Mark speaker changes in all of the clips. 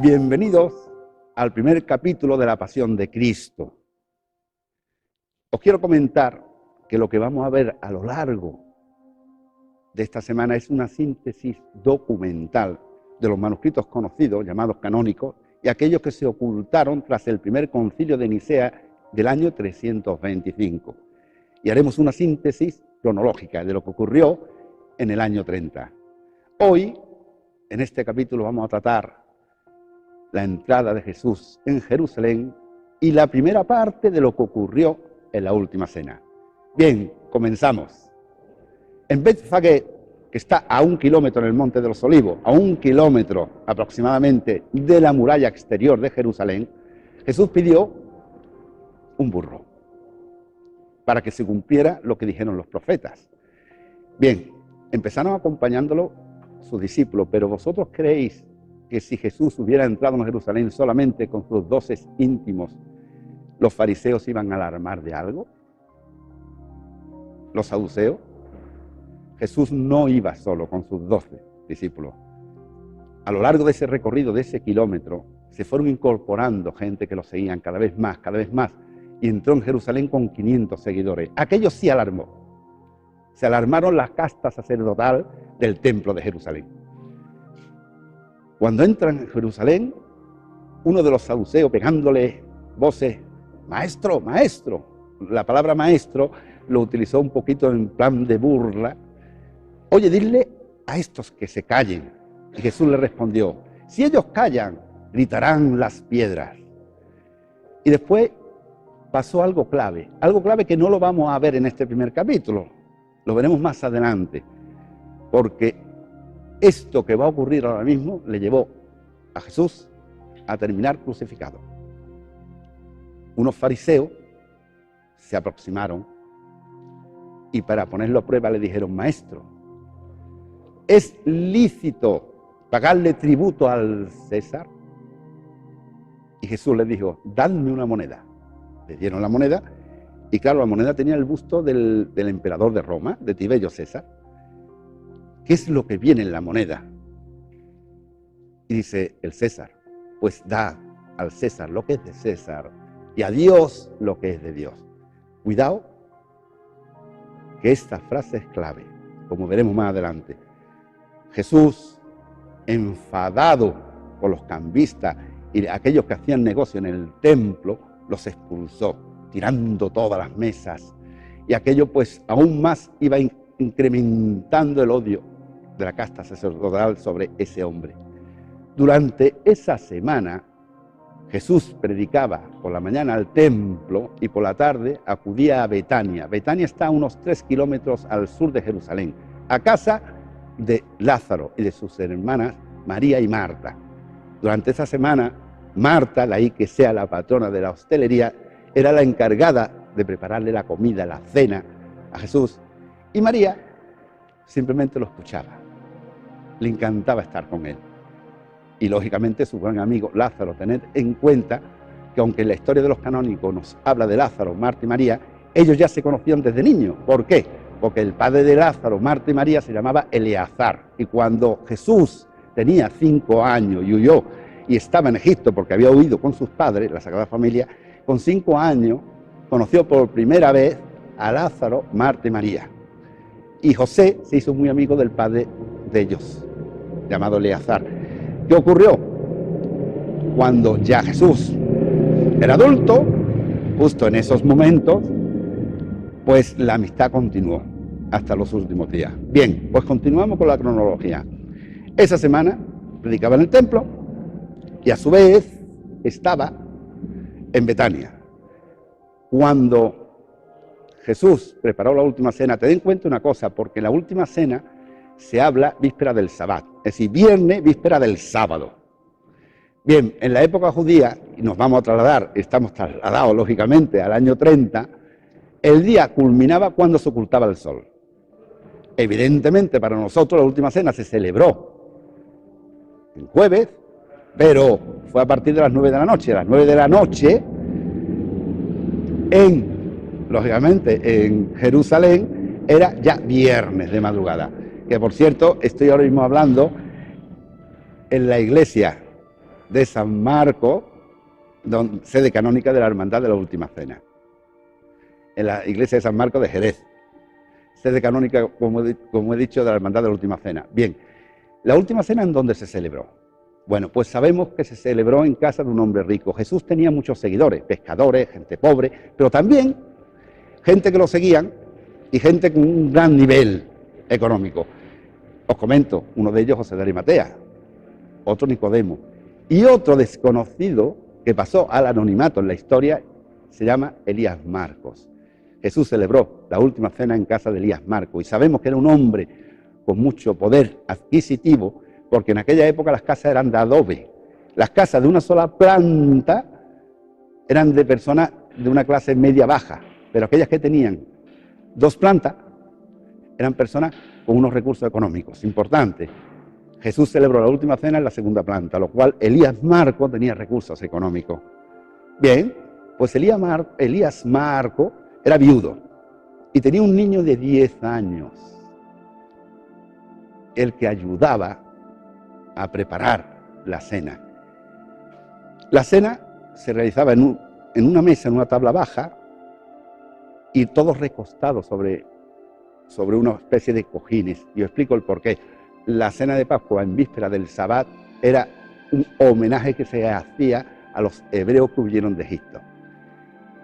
Speaker 1: Bienvenidos al primer capítulo de la Pasión de Cristo. Os quiero comentar que lo que vamos a ver a lo largo de esta semana es una síntesis documental de los manuscritos conocidos, llamados canónicos, y aquellos que se ocultaron tras el primer concilio de Nicea del año 325. Y haremos una síntesis cronológica de lo que ocurrió en el año 30. Hoy, en este capítulo, vamos a tratar la entrada de Jesús en Jerusalén y la primera parte de lo que ocurrió en la última cena. Bien, comenzamos. En Betfagé, que está a 1 kilómetro en el Monte de los Olivos, a 1 kilómetro aproximadamente de la muralla exterior de Jerusalén, Jesús pidió un burro para que se cumpliera lo que dijeron los profetas. Bien, empezaron acompañándolo sus discípulos, pero ¿vosotros creéis que si Jesús hubiera entrado en Jerusalén solamente con sus 12 íntimos, los fariseos iban a alarmar de algo? ¿Los saduceos? Jesús no iba solo con sus 12 discípulos. A lo largo de ese recorrido, de ese kilómetro, se fueron incorporando gente que lo seguían cada vez más, y entró en Jerusalén con 500 seguidores. Aquello sí alarmó. Se alarmaron las castas sacerdotal del templo de Jerusalén. Cuando entran en Jerusalén, uno de los saduceos pegándole voces, maestro, maestro. La palabra maestro lo utilizó un poquito en plan de burla. Oye, dile a estos que se callen. Y Jesús le respondió, si ellos callan, gritarán las piedras. Y después pasó algo clave que no lo vamos a ver en este primer capítulo, lo veremos más adelante, porque esto que va a ocurrir ahora mismo le llevó a Jesús a terminar crucificado. Unos fariseos se aproximaron y para ponerlo a prueba le dijeron, maestro, ¿es lícito pagarle tributo al César? Y Jesús les dijo, dadme una moneda. Le dieron la moneda y claro, la moneda tenía el busto del emperador de Roma, de Tiberio César. ¿Qué es lo que viene en la moneda? Y dice el César, pues da al César lo que es de César y a Dios lo que es de Dios. Cuidado, que esta frase es clave, como veremos más adelante. Jesús, enfadado con los cambistas y aquellos que hacían negocio en el templo, los expulsó, tirando todas las mesas. Y aquello pues aún más iba incrementando el odio de la casta sacerdotal sobre ese hombre. Durante esa semana, Jesús predicaba por la mañana al templo y por la tarde acudía a Betania. Betania está a unos 3 kilómetros al sur de Jerusalén, a casa de Lázaro y de sus hermanas María y Marta. Durante esa semana, Marta, de ahí que sea la patrona de la hostelería, era la encargada de prepararle la comida, la cena a Jesús, y María simplemente lo escuchaba. Le encantaba estar con él. Y lógicamente su buen amigo Lázaro. Tened en cuenta que aunque en la historia de los canónicos nos habla de Lázaro, Marta y María, ellos ya se conocían desde niños. ¿Por qué? Porque el padre de Lázaro, Marta y María se llamaba Eleazar. Y cuando Jesús tenía 5 años y huyó y estaba en Egipto porque había huido con sus padres, la Sagrada Familia, con 5 años conoció por primera vez a Lázaro, Marta y María. Y José se hizo muy amigo del padre de ellos, llamado Eleazar. ¿Qué ocurrió? Cuando ya Jesús era adulto, justo en esos momentos, pues la amistad continuó hasta los últimos días. Bien, pues continuamos con la cronología. Esa semana predicaba en el templo y a su vez estaba en Betania. Cuando Jesús preparó la última cena, ten en cuenta una cosa, porque en la última cena se habla víspera del Sabbat, es decir, viernes, víspera del sábado. Bien, en la época judía, y nos vamos a trasladar, estamos trasladados lógicamente al año 30, el día culminaba cuando se ocultaba el sol. Evidentemente para nosotros la última cena se celebró el jueves, pero fue a partir de las 9 de la noche. A las 9 de la noche, lógicamente en Jerusalén, era ya viernes de madrugada. Que por cierto, estoy ahora mismo hablando en la iglesia de San Marcos, sede canónica de la Hermandad de la Última Cena, en la iglesia de San Marcos de Jerez, sede canónica, como he dicho, de la Hermandad de la Última Cena. Bien, la Última Cena, ¿en dónde se celebró? Bueno, pues sabemos que se celebró en casa de un hombre rico. Jesús tenía muchos seguidores, pescadores, gente pobre, pero también gente que lo seguían y gente con un gran nivel económico. Os comento, uno de ellos José de Arimatea, otro Nicodemo, y otro desconocido que pasó al anonimato en la historia se llama Elías Marcos. Jesús celebró la Última Cena en casa de Elías Marcos y sabemos que era un hombre con mucho poder adquisitivo, porque en aquella época las casas eran de adobe. Las casas de una sola planta eran de personas de una clase media-baja, pero aquellas que tenían 2 plantas eran personas con unos recursos económicos importantes. Jesús celebró la Última Cena en la 2ª planta, lo cual Elías Marco tenía recursos económicos. Bien, pues Elías Marco era viudo y tenía un niño de 10 años, el que ayudaba a preparar la cena. La cena se realizaba en una mesa, en una tabla baja, y todos recostados sobre una especie de cojines. Y os explico el porqué. La cena de Pascua en víspera del Sabbat era un homenaje que se hacía a los hebreos que huyeron de Egipto.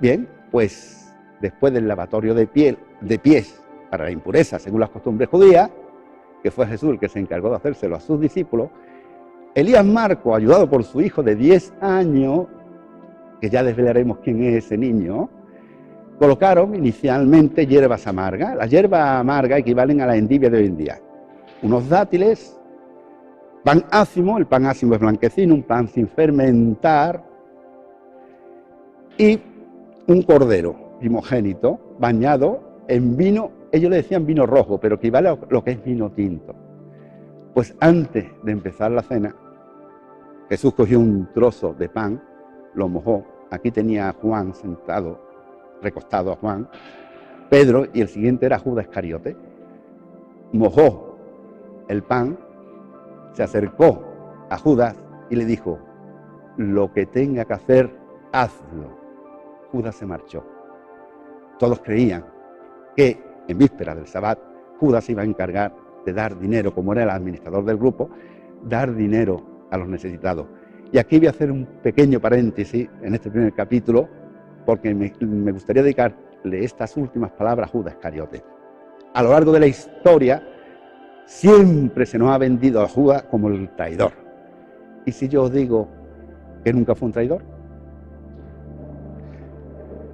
Speaker 1: Bien, pues después del lavatorio de pies para la impureza, según las costumbres judías, que fue Jesús el que se encargó de hacérselo a sus discípulos, Elías Marco, ayudado por su hijo de 10 años, que ya desvelaremos quién es ese niño, colocaron inicialmente hierbas amargas. Las hierbas amargas equivalen a la endivia de hoy en día. Unos dátiles, pan ácimo, el pan ácimo es blanquecino, un pan sin fermentar, y un cordero primogénito bañado en vino, ellos le decían vino rojo, pero equivale a lo que es vino tinto. Pues antes de empezar la cena, Jesús cogió un trozo de pan, lo mojó. Aquí tenía a Juan sentado, recostado a Juan, Pedro, y el siguiente era Judas Iscariote. Mojó el pan, se acercó a Judas y le dijo: lo que tenga que hacer, hazlo. Judas se marchó. Todos creían que en víspera del Sabbat Judas se iba a encargar de dar dinero, como era el administrador del grupo, dar dinero a los necesitados. Y aquí voy a hacer un pequeño paréntesis en este primer capítulo, porque me gustaría dedicarle estas últimas palabras a Judas Iscariote. A lo largo de la historia, siempre se nos ha vendido a Judas como el traidor. ¿Y si yo os digo que nunca fue un traidor?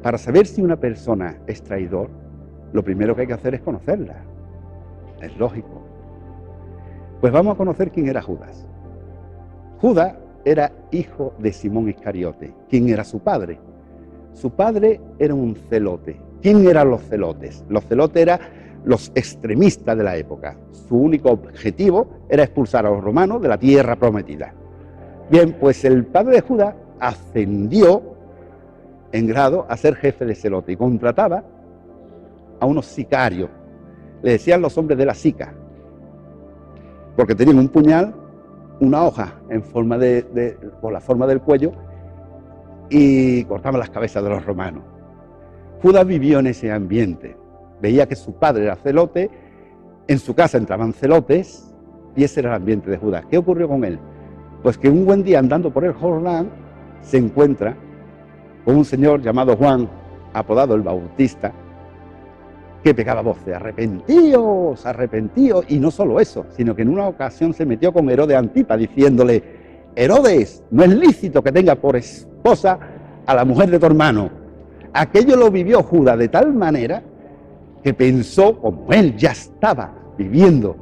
Speaker 1: Para saber si una persona es traidor, lo primero que hay que hacer es conocerla. Es lógico. Pues vamos a conocer quién era Judas. Judas era hijo de Simón Iscariote. ¿Quién era su padre? Su padre era un celote. ¿Quién eran los celotes? Los celotes eran los extremistas de la época. Su único objetivo era expulsar a los romanos de la tierra prometida. Bien, pues el padre de Judas ascendió en grado a ser jefe de celote y contrataba a unos sicarios. Le decían los hombres de la sica, porque tenían un puñal, una hoja en forma con la forma del cuello, y cortaban las cabezas de los romanos. Judas vivió en ese ambiente. Veía que su padre era celote, en su casa entraban celotes, y ese era el ambiente de Judas. ¿Qué ocurrió con él? Pues que un buen día, andando por el Jordán, se encuentra con un señor llamado Juan, apodado el Bautista, que pegaba voces: arrepentíos, arrepentíos. Y no solo eso, sino que en una ocasión se metió con Herodes Antipa, diciéndole: Herodes, no es lícito que tenga por esposa a la mujer de tu hermano. Aquello lo vivió Judas de tal manera que pensó, como él ya estaba viviendo,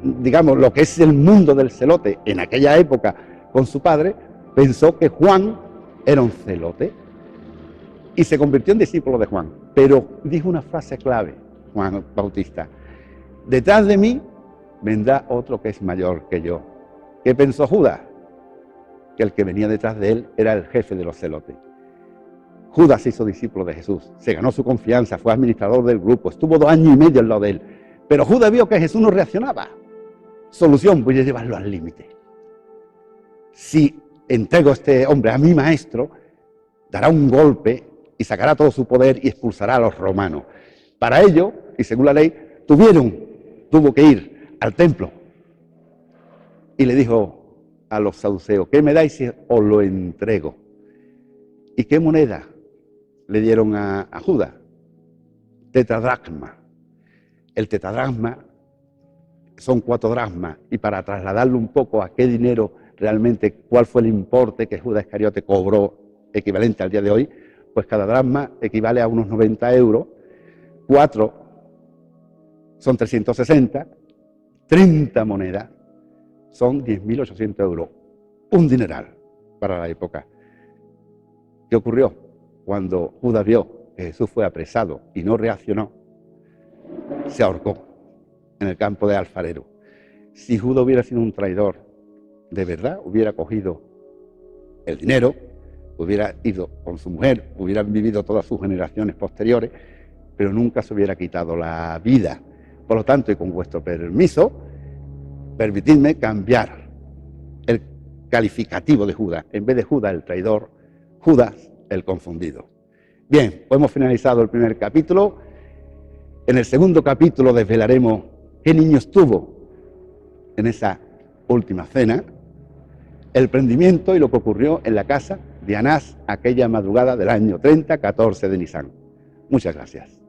Speaker 1: digamos, lo que es el mundo del celote en aquella época con su padre, pensó que Juan era un celote y se convirtió en discípulo de Juan. Pero dijo una frase clave, Juan Bautista: detrás de mí vendrá otro que es mayor que yo. ¿Qué pensó Judas? Que el que venía detrás de él era el jefe de los celotes. Judas se hizo discípulo de Jesús, se ganó su confianza, fue administrador del grupo, estuvo 2 años y medio al lado de él. Pero Judas vio que Jesús no reaccionaba. Solución, voy a llevarlo al límite. si entrego a este hombre a mi maestro, dará un golpe y sacará todo su poder y expulsará a los romanos. Para ello, y según la ley, tuvo que ir al templo. Y le dijo a los saduceos, ¿qué me dais si os lo entrego? ¿Y qué moneda le dieron a Judas? Tetradracma. El tetradracma son 4 dracmas, y para trasladarlo un poco a qué dinero realmente, cuál fue el importe que Judas Iscariote cobró equivalente al día de hoy, pues cada dracma equivale a unos 90 euros, 4 son 360, 30 monedas son 10.800 euros, un dineral para la época. ¿Qué ocurrió? Cuando Judas vio que Jesús fue apresado y no reaccionó, se ahorcó en el campo de alfarero. Si Judas hubiera sido un traidor, de verdad, hubiera cogido el dinero, hubiera ido con su mujer, hubieran vivido todas sus generaciones posteriores, pero nunca se hubiera quitado la vida. Por lo tanto, y con vuestro permiso, permitidme cambiar el calificativo de Judas. En vez de Judas el traidor, Judas el confundido. Bien, pues hemos finalizado el primer capítulo. En el segundo capítulo desvelaremos qué niño estuvo en esa última cena, el prendimiento y lo que ocurrió en la casa de Anás aquella madrugada del año 30, 14 de Nisan. Muchas gracias.